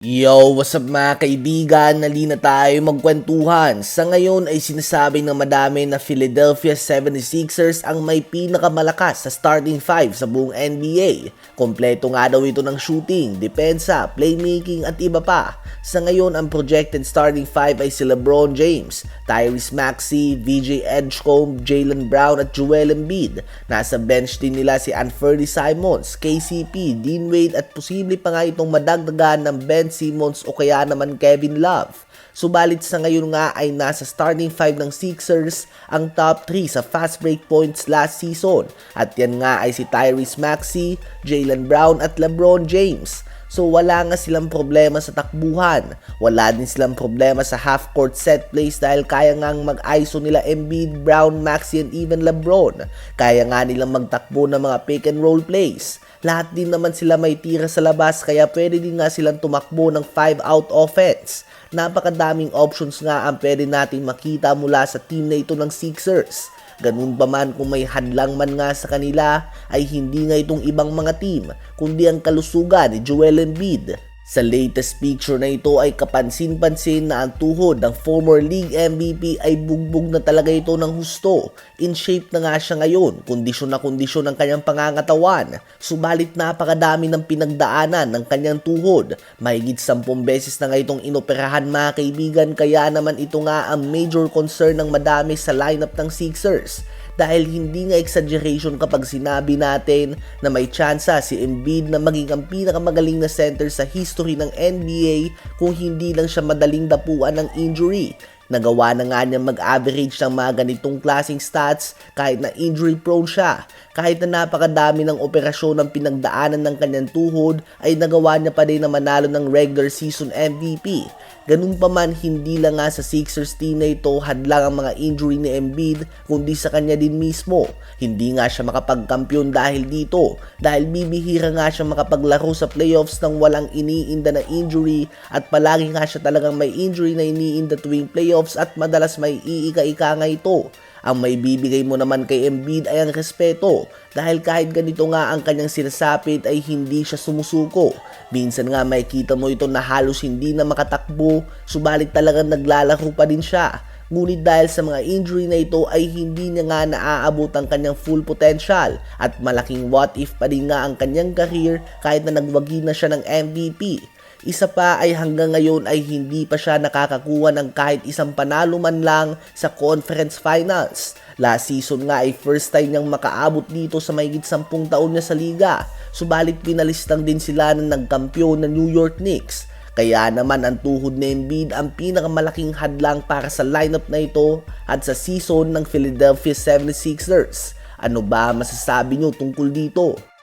Yo, what's up mga kaibigan? Nali na tayo magkwentuhan. Sa ngayon ay sinasabi ng madami na Philadelphia 76ers ang may pinakamalakas sa starting five sa buong NBA. Kompleto nga daw ito ng shooting, depensa, playmaking at iba pa. Sa ngayon ang projected starting five ay si LeBron James, Tyrese Maxey, VJ Edgecombe, Jaylen Brown at Joel Embiid. Nasa bench din nila si Anthony Simons, KCP, Dean Wade at posible pa nga itong madagdagan ng Ben Simmons o kaya naman Kevin Love. Subalit sa ngayon nga ay nasa starting 5 ng Sixers ang top 3 sa fast break points last season. At yan nga ay si Tyrese Maxey, Jaylen Brown at LeBron James. So wala nga silang problema sa takbuhan. Wala din silang problema sa half-court set plays dahil kaya ngang mag-ISO nila Embiid, Brown, Maxey and even LeBron. Kaya nga nilang magtakbo ng mga pick and roll plays. Lahat din naman sila may tira sa labas kaya pwede din nga silang tumakbo ng 5-out offense. Napakadaming options nga ang pwede natin makita mula sa team na ito ng Sixers. Ganun pa man kung may hadlang man nga sa kanila ay hindi nga itong ibang mga team kundi ang kalusugan ni Joel Embiid. Sa latest picture na ito ay kapansin-pansin na ang tuhod ng former league MVP ay bugbog na talaga ito ng husto. In shape na nga siya ngayon, kondisyon na kondisyon ang kanyang pangangatawan. Subalit napakadami ng pinagdaanan ng kanyang tuhod. Mahigit 10 beses na nga itong inoperahan mga kaibigan kaya naman ito nga ang major concern ng madami sa lineup ng Sixers. Dahil hindi nga exaggeration kapag sinabi natin na may tsansa si Embiid na maging ang pinakamagaling na center sa history ng NBA kung hindi lang siya madaling dapuan ng injury. Nagawa na nga niya mag-average ng mga ganitong klaseng stats kahit na injury prone siya. Kahit na napakadami ng operasyon ng pinagdaanan ng kanyang tuhod ay nagawa niya pa din na manalo ng regular season MVP. Ganun pa man, hindi lang nga sa Sixers team na ito hadlang ang mga injury ni Embiid kundi sa kanya din mismo. Hindi nga siya makapagkampiyon dahil dito dahil bibihira nga siya makapaglaro sa playoffs nang walang iniinda na injury at palagi nga siya talagang may injury na iniinda tuwing playoffs at madalas may iika-ika nga ito. Ang may bibigay mo naman kay Embiid ay ang respeto dahil kahit ganito nga ang kanyang sinasapit ay hindi siya sumusuko. Minsan nga makikita mo ito na halos hindi na makatakbo subalit talagang naglalaro pa din siya. Ngunit dahil sa mga injury na ito ay hindi niya nga naaabot ang kanyang full potential at malaking what if pa din nga ang kanyang career kahit na nagwagi na siya ng MVP. Isa pa ay hanggang ngayon ay hindi pa siya nakakakuha ng kahit isang panalo man lang sa conference finals. Last season nga ay first time niyang makaabot dito sa mahigit 10 taon niya sa liga. Subalit pinalis lang din sila ng nagkampiyon na New York Knicks. Kaya naman ang tuhod ni Embiid ang pinakamalaking hadlang para sa lineup na ito at sa season ng Philadelphia 76ers. Ano ba masasabi niyo tungkol dito?